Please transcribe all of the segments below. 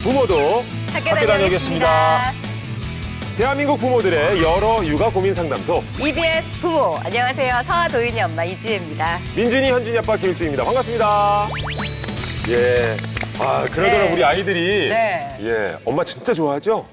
부모도 학교 다녀오겠습니다. 대한민국 부모들의 여러 육아 고민 상담소. EBS 부모, 안녕하세요. 서도윤이 엄마 이지혜입니다. 민준이, 현준이 아빠 김일중입니다. 반갑습니다. 예. 아, 그나저나 네. 우리 아이들이. 네. 예. 엄마 진짜 좋아하죠?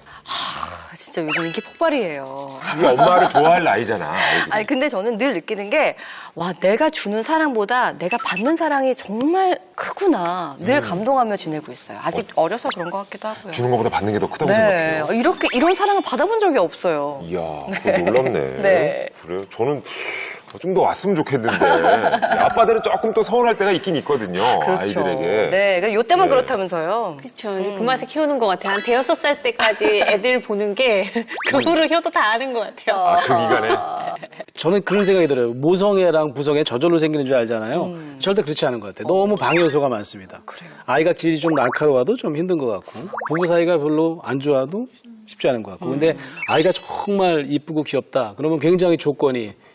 진짜 요즘 인기 폭발이에요. 이게 엄마를 좋아할 나이잖아. 아이들이. 아니, 근데 저는 늘 느끼는 게, 와, 내가 주는 사랑보다 내가 받는 사랑이 정말 크구나. 늘 감동하며 지내고 있어요. 아직 어려서 그런 것 같기도 하고요. 주는 것보다 받는 게 더 크다고 네. 생각해요. 이런 사랑을 받아본 적이 없어요. 이야, 그거 놀랍네. 네. 그래요? 저는 좀 더 왔으면 좋겠는데. 아빠들은 조금 또 서운할 때가 있긴 있거든요. 그렇죠. 아이들에게. 네. 그러니까 요 때만 네. 그렇다면서요. 그렇죠. 이제 그 맛에 키우는 것 같아요. 한 대여섯 살 때까지 애들 보는 게 그 후로 효도 다 아는 것 같아요. 아, 그 기간에? 저는 그런 생각이 들어요. 모성애랑 부성애 저절로 생기는 줄 알잖아요. 절대 그렇지 않은 것 같아요. 너무 방해 요소가 많습니다. 아이가 길이 좀 날카로워도 좀 힘든 것 같고 부부 사이가 별로 안 좋아도 쉽지 않은 것 같고 근데 아이가 정말 이쁘고 귀엽다. 그러면 굉장히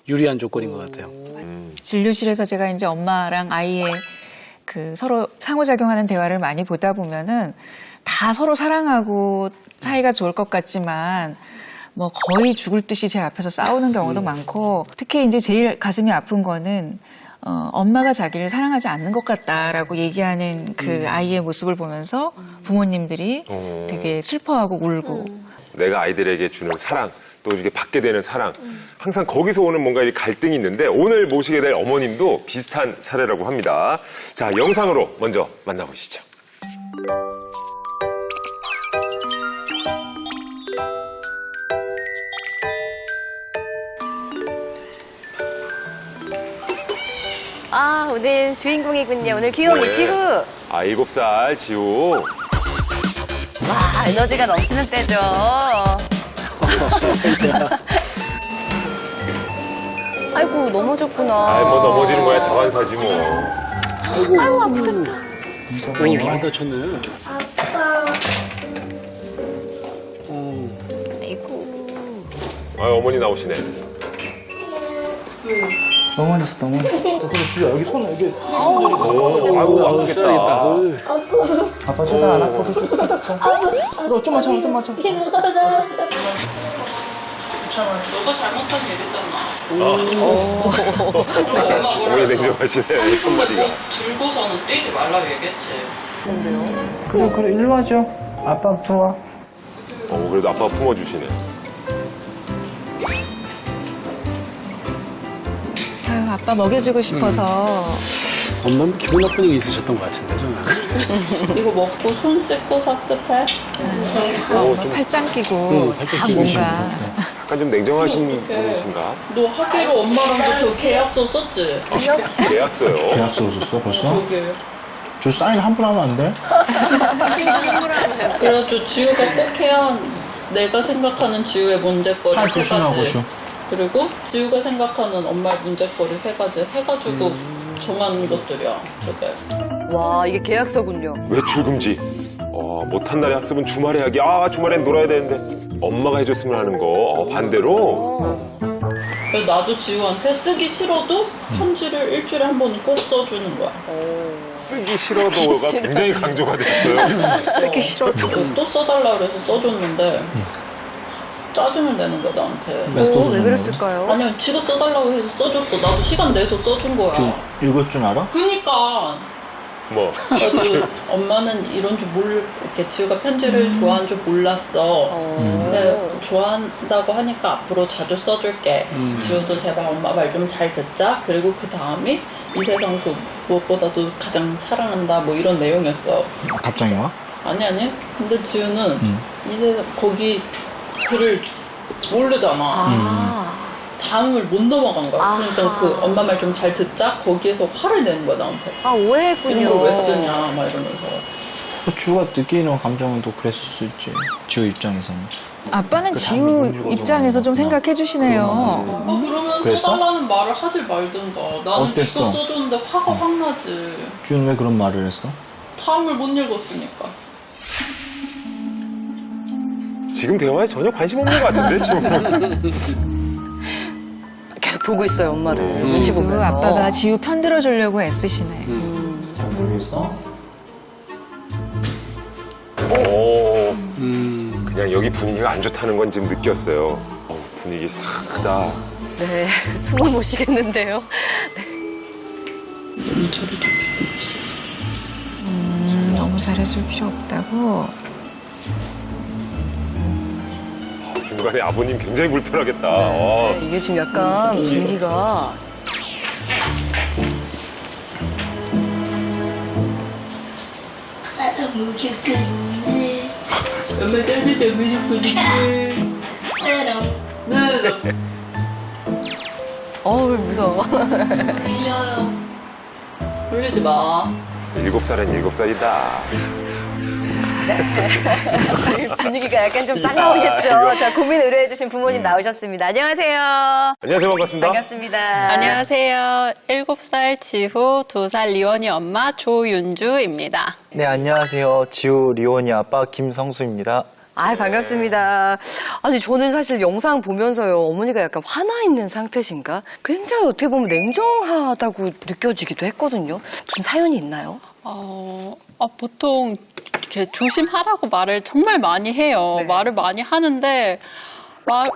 유리한 조건인 것 같아요. 진료실에서 제가 이제 엄마랑 아이의 그 서로 상호작용하는 대화를 많이 보다 보면은 다 서로 사랑하고 사이가 좋을 것 같지만 뭐 거의 죽을 듯이 제 앞에서 싸우는 경우도 많고 특히 이제 제일 가슴이 아픈 거는 엄마가 자기를 사랑하지 않는 것 같다라고 얘기하는 그 아이의 모습을 보면서 부모님들이 되게 슬퍼하고 울고 내가 아이들에게 주는 사랑, 또 이렇게 받게 되는 사랑, 항상 거기서 오는 뭔가 이 갈등이 있는데 오늘 모시게 될 어머님도 비슷한 사례라고 합니다. 자, 영상으로 먼저 만나보시죠. 아, 오늘 주인공이군요. 오늘 귀여운 네. 지후. 아, 7살 지우. 와, 에너지가 넘치는 때죠. 아이고, 넘어졌구나. 아, 뭐 넘어지는 거야 다반사지 뭐. 아이고, 아프겠다. 많이 다쳤네. 아, 어머니 나오시네. 너무 많았어, 너무 많았어. 그래, 주야, 여기 손, 여기. 오, 아이고, 아프겠다. 아빠 최대한 안 아파도 좀. 너 좀만 참아, 좀만 참아. 너가 잘못한 일이잖아. 어머니 냉정하시네, 첫마디가. 들고서는 뛰지 말라고 얘기했지. 그래, 일로 와줘. 아빠 앞으로 와. 그래도 아빠가 품어주시네. 아유, 아빠 먹여주고 싶어서 엄마는 기분 나쁜 일 있으셨던 것 같은데 저는. 이거 먹고 손 씻고 삭습해? 팔짱 끼고 팔짱 다 끼고 뭔가 약간 좀 냉정하신 분이신가? 너 하기로 엄마랑도 저 계약서 썼지? 계약서요. 계약서 썼어, 벌써? 여기. 저 사인 한 번 하면 안 돼? 그래가지고 지우가 꼭 해야 내가 생각하는 지우의 문제거리 팔 세 조심하고 가지. 줘. 그리고 지우가 생각하는 엄마의 문제거리 세 가지 해가지고 정하는 것들이야, 저게. 와, 이게 계약서군요. 외출 금지. 못한 날의 학습은 주말에 하기. 아, 주말엔 놀아야 되는데. 엄마가 해줬으면 하는 거. 반대로. 그래서 나도 지우한테 쓰기 싫어도 편지를 일주일에 한 번은 꼭 써주는 거야. 쓰기 싫어도가 굉장히 강조가 됐어요. 쓰기 싫어도. 또 써달라 그래서 써줬는데 짜증을 내는 거야, 나한테. 왜 그랬을까요? 아니야, 지가 써달라고 해서 써줬어. 나도 시간 내서 써준 거야. 좀 읽을 줄 알아? 그니까. 뭐. 나도 엄마는 이런 줄 이렇게 지우가 편지를 좋아하는 줄 몰랐어. 근데 좋아한다고 하니까 앞으로 자주 써줄게. 지우도 제발 엄마 말 좀 잘 듣자. 그리고 그 다음이 이 세상에서 무엇보다도 가장 사랑한다. 뭐 이런 내용이었어. 답장이 와? 아니. 근데 지우는 이 세상 거기 글을 모르잖아. 다음을 못 넘어간 거야. 그러니까 그 엄마 말 좀 잘 듣자. 거기에서 화를 내는 거야, 나한테. 아, 오해했군요. 이런 걸 왜 쓰냐, 막 이러면서. 주가 느끼는 감정은 또 그랬을 수 있지. 주 입장에서는. 아빠는 그 지우 다음에 못 입장에서 좀 읽어도 생각해 주시네요. 그러면 그랬어? 써달라는 말을 하질 말든가. 나는 어땠어? 기껏 써줬는데 화가 확 나지. 주는 왜 그런 말을 했어? 다음을 못 읽었으니까. 지금 대화에 전혀 관심 없는 것 같은데, 지금. 계속 보고 있어요, 엄마를. 눈치 그 보면서. 아빠가 지우 편 들어주려고 애쓰시네. 모르겠어? 오. 그냥 여기 분위기가 안 좋다는 건 지금 느꼈어요. 분위기 싹다. 네, 숨을 못 쉬겠는데요. 너무 잘해줄 필요 없다고. 중간에 아버님 굉장히 불편하겠다. 네, 이게 지금 약간 분위기가. 어우, 무서워. 울리지 마. 7살은 7살이다. 분위기가 약간 좀 쌀나오겠죠. 자, 고민 의뢰해주신 부모님 나오셨습니다. 안녕하세요. 안녕하세요. 반갑습니다. 반갑습니다. 안녕하세요. 7살 지후, 2살 리원이 엄마 조윤주입니다. 네, 안녕하세요. 지우 리온이 아빠 김성수입니다. 아, 반갑습니다. 아니, 저는 사실 영상 보면서요, 어머니가 약간 화나 있는 상태신가? 굉장히 어떻게 보면 냉정하다고 느껴지기도 했거든요. 무슨 사연이 있나요? 보통 이렇게 조심하라고 말을 정말 많이 해요. 네. 말을 많이 하는데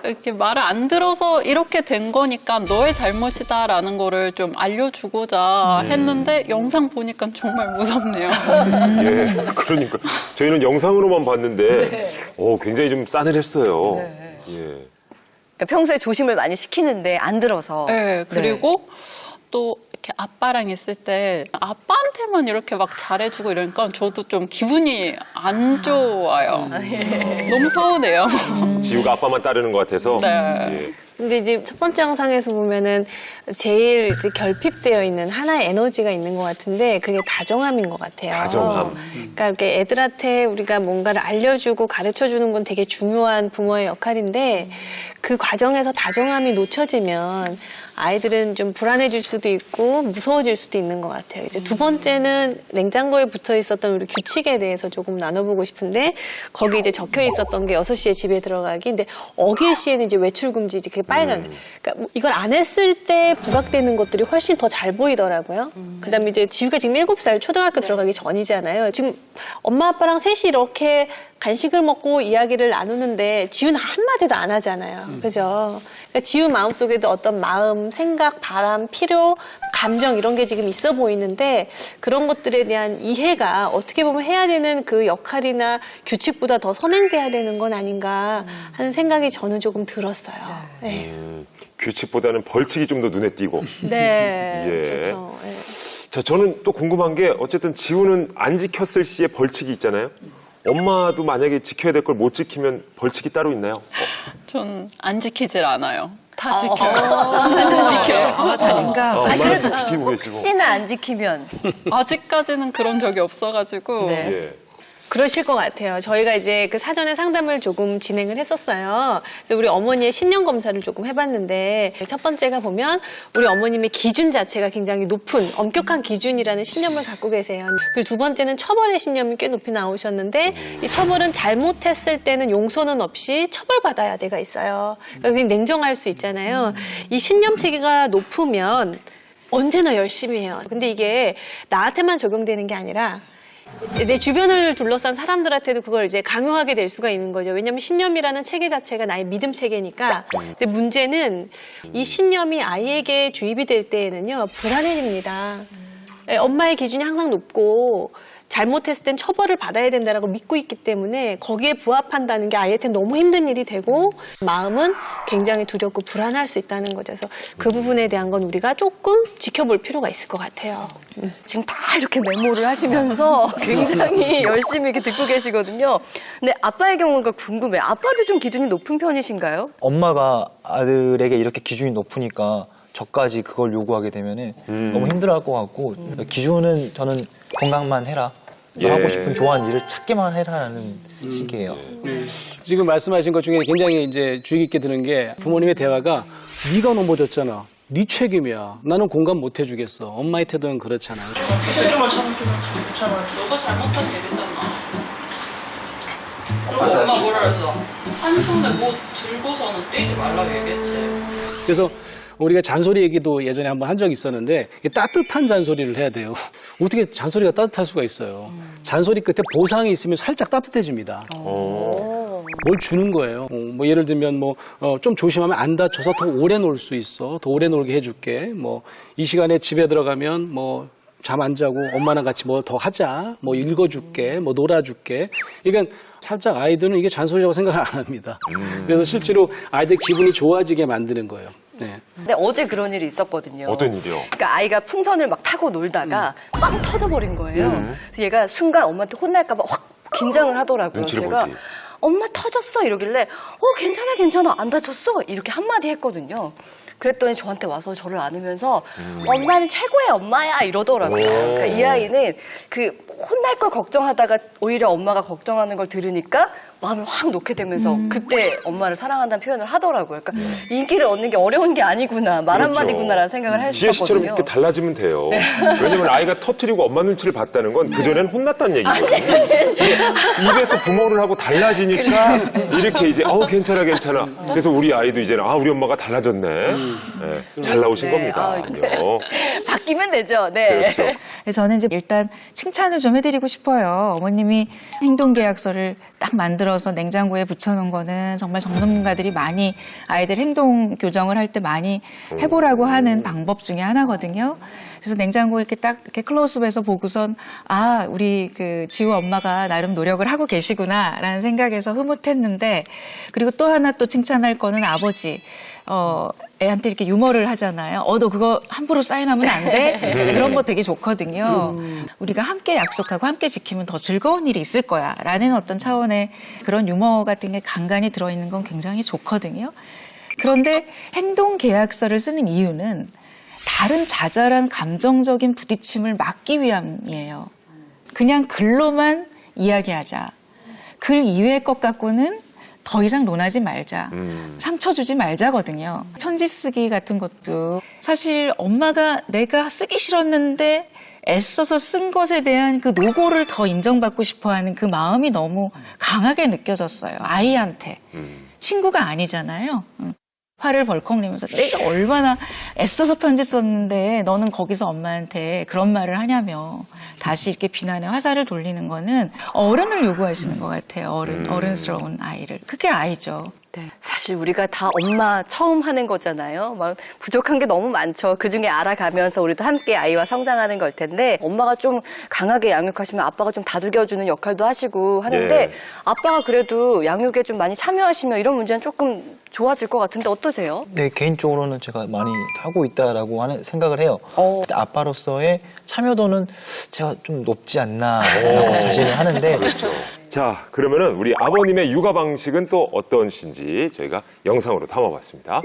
이렇게 말을 안 들어서 이렇게 된 거니까 너의 잘못이다라는 거를 좀 알려주고자 했는데 영상 보니까 정말 무섭네요. 예, 그러니까 저희는 영상으로만 봤는데 굉장히 좀 싸늘했어요. 네. 예. 그러니까 평소에 조심을 많이 시키는데 안 들어서. 네, 그리고 또 이렇게 아빠랑 있을 때 아빠한테만 이렇게 막 잘해주고 이러니까 저도 좀 기분이 안 좋아요. 너무 서운해요. 지우가 아빠만 따르는 것 같아서. 네. 예. 근데 이제 첫 번째 영상에서 보면은 제일 이제 결핍되어 있는 하나의 에너지가 있는 것 같은데 그게 다정함인 것 같아요. 다정함. 그러니까 이렇게 애들한테 우리가 뭔가를 알려주고 가르쳐주는 건 되게 중요한 부모의 역할인데 그 과정에서 다정함이 놓쳐지면 아이들은 좀 불안해질 수도 있고 무서워질 수도 있는 것 같아요. 이제 두 번째는 냉장고에 붙어 있었던 우리 규칙에 대해서 조금 나눠보고 싶은데 거기 이제 적혀 있었던 게 6시에 집에 들어가기. 근데 어길 시에는 이제 외출 금지 이제 그게 빨간. 그러니까 뭐 이걸 안 했을 때 부각되는 것들이 훨씬 더 잘 보이더라고요. 그다음에 이제 지우가 지금 7살 초등학교 들어가기 전이잖아요. 지금 엄마 아빠랑 셋이 이렇게 간식을 먹고 이야기를 나누는데 지우는 한마디도 안 하잖아요. 그죠? 그러니까 지우 마음속에도 어떤 마음, 생각, 바람, 필요, 감정 이런 게 지금 있어 보이는데 그런 것들에 대한 이해가 어떻게 보면 해야 되는 그 역할이나 규칙보다 더 선행돼야 되는 건 아닌가 하는 생각이 저는 조금 들었어요. 네. 규칙보다는 벌칙이 좀 더 눈에 띄고. 네. 예. 그렇죠. 네. 자, 저는 또 궁금한 게 어쨌든 지우는 안 지켰을 시에 벌칙이 있잖아요. 엄마도 만약에 지켜야 될 걸 못 지키면 벌칙이 따로 있나요? 전 안 지키질 않아요. 다 지켜요. 다 지켜. 자신감. 엄마는 또 지키고 계시고. 혹시나 안 지키면. 아직까지는 그런 적이 없어가지고. 네. 예. 그러실 것 같아요. 저희가 이제 그 사전에 상담을 조금 진행을 했었어요. 그래서 우리 어머니의 신념 검사를 조금 해봤는데 첫 번째가 보면 우리 어머님의 기준 자체가 굉장히 높은 엄격한 기준이라는 신념을 갖고 계세요. 그리고 두 번째는 처벌의 신념이 꽤 높이 나오셨는데 이 처벌은 잘못했을 때는 용서는 없이 처벌받아야 돼가 있어요. 그러니까 냉정할 수 있잖아요. 이 신념 체계가 높으면 언제나 열심히 해요. 근데 이게 나한테만 적용되는 게 아니라 내 주변을 둘러싼 사람들한테도 그걸 이제 강요하게 될 수가 있는 거죠. 왜냐하면 신념이라는 체계 자체가 나의 믿음 체계니까. 근데 문제는 이 신념이 아이에게 주입이 될 때에는요, 불안해집니다. 엄마의 기준이 항상 높고 잘못했을 땐 처벌을 받아야 된다라고 믿고 있기 때문에 거기에 부합한다는 게 아이한테 너무 힘든 일이 되고 마음은 굉장히 두렵고 불안할 수 있다는 거죠. 그래서 그 부분에 대한 건 우리가 조금 지켜볼 필요가 있을 것 같아요. 지금 다 이렇게 메모를 하시면서 굉장히 열심히 이렇게 듣고 계시거든요. 근데 아빠의 경우가 궁금해요. 아빠도 좀 기준이 높은 편이신가요? 엄마가 아들에게 이렇게 기준이 높으니까 저까지 그걸 요구하게 되면 너무 힘들어할 것 같고 기준은 저는 건강만 해라. 너 예. 하고 싶은 좋아하는 일을 찾기만 해라라는 식이에요. 지금 말씀하신 것 중에 굉장히 이제 주의 깊게 드는 게 부모님의 대화가 네가 넘어졌잖아. 네 책임이야. 나는 공감 못 해주겠어. 엄마의 태도는 그렇잖아. 너가 잘못한 일이잖아. 그리고 엄마 뭐라 그랬어? 한 손에 뭐 들고서는 뛰지 말라고 얘기했지. 그래서 우리가 잔소리 얘기도 예전에 한번 한 적이 있었는데 이게 따뜻한 잔소리를 해야 돼요. 어떻게 잔소리가 따뜻할 수가 있어요. 잔소리 끝에 보상이 있으면 살짝 따뜻해집니다. 뭘 주는 거예요. 뭐 예를 들면 좀 조심하면 안 다쳐서 더 오래 놀 수 있어. 더 오래 놀게 해줄게. 뭐 이 시간에 집에 들어가면 잠 안 자고 엄마랑 같이 뭐 더 하자. 뭐 읽어줄게. 뭐 놀아줄게. 그러니까 살짝 아이들은 이게 잔소리라고 생각을 안 합니다. 그래서 실제로 아이들 기분이 좋아지게 만드는 거예요. 네. 근데 어제 그런 일이 있었거든요. 어떤 일이요? 그러니까 아이가 풍선을 막 타고 놀다가 빵 터져버린 거예요. 그래서 얘가 순간 엄마한테 혼날까봐 확 긴장을 하더라고요. 눈치를 제가 보지. 엄마 터졌어 이러길래 괜찮아 안 다쳤어 이렇게 한마디 했거든요. 그랬더니 저한테 와서 저를 안으면서 엄마는 최고의 엄마야 이러더라고요. 그러니까 이 아이는 그 혼날 걸 걱정하다가 오히려 엄마가 걱정하는 걸 들으니까 마음을 확 놓게 되면서 그때 엄마를 사랑한다는 표현을 하더라고요. 그러니까 인기를 얻는 게 어려운 게 아니구나, 말 그렇죠. 한마디구나라는 생각을 지혜 씨처럼 했었거든요. 이렇게 달라지면 돼요. 왜냐면 아이가 터트리고 엄마 눈치를 봤다는 건 그전엔 혼났다는 얘기거든요. 입에서 부모를 하고 달라지니까 이렇게 이제 괜찮아. 그래서 우리 아이도 이제는 우리 엄마가 달라졌네. 네, 잘 나오신 네. 겁니다. 아니요. 바뀌면 되죠. 네. 그렇죠. 저는 이제 일단 칭찬을 좀 해드리고 싶어요. 어머님이 행동계약서를 딱 만들어서 냉장고에 붙여놓은 거는 정말 전문가들이 많이 아이들 행동 교정을 할 때 많이 해보라고 하는 방법 중에 하나거든요. 그래서 냉장고에 이렇게 딱 이렇게 클로즈업해서 보고선 우리 그 지우 엄마가 나름 노력을 하고 계시구나라는 생각에서 흐뭇했는데, 그리고 또 하나 또 칭찬할 거는 아버지. 애한테 이렇게 유머를 하잖아요. 너 그거 함부로 사인하면 안 돼? 그런 거 되게 좋거든요. 우리가 함께 약속하고 함께 지키면 더 즐거운 일이 있을 거야. 라는 어떤 차원의 그런 유머 같은 게 간간히 들어있는 건 굉장히 좋거든요. 그런데 행동 계약서를 쓰는 이유는 다른 자잘한 감정적인 부딪힘을 막기 위함이에요. 그냥 글로만 이야기하자. 글 이외의 것 갖고는 더 이상 논하지 말자. 상처 주지 말자거든요. 편지 쓰기 같은 것도 사실 엄마가 내가 쓰기 싫었는데 애써서 쓴 것에 대한 그 노고를 더 인정받고 싶어하는 그 마음이 너무 강하게 느껴졌어요. 아이한테. 친구가 아니잖아요. 화를 벌컥 내면서 내가 얼마나 애써서 편지 썼는데 너는 거기서 엄마한테 그런 말을 하냐며 다시 이렇게 비난의 화살을 돌리는 거는 어른을 요구하시는 것 같아요. 어른스러운 아이를. 그게 아이죠. 네. 사실 우리가 다 엄마 처음 하는 거잖아요. 막 부족한 게 너무 많죠. 그중에 알아가면서 우리도 함께 아이와 성장하는 걸 텐데 엄마가 좀 강하게 양육하시면 아빠가 좀 다독여주는 역할도 하시고 하는데 예. 아빠가 그래도 양육에 좀 많이 참여하시면 이런 문제는 조금 좋아질 것 같은데 어떠세요? 네, 개인적으로는 제가 많이 하고 있다라고 생각을 해요. 아빠로서의 참여도는 제가 좀 높지 않나라고 자신을 하는데. 그렇죠. 자, 그러면은 우리 아버님의 육아 방식은 또 어떤신지 저희가 영상으로 담아봤습니다.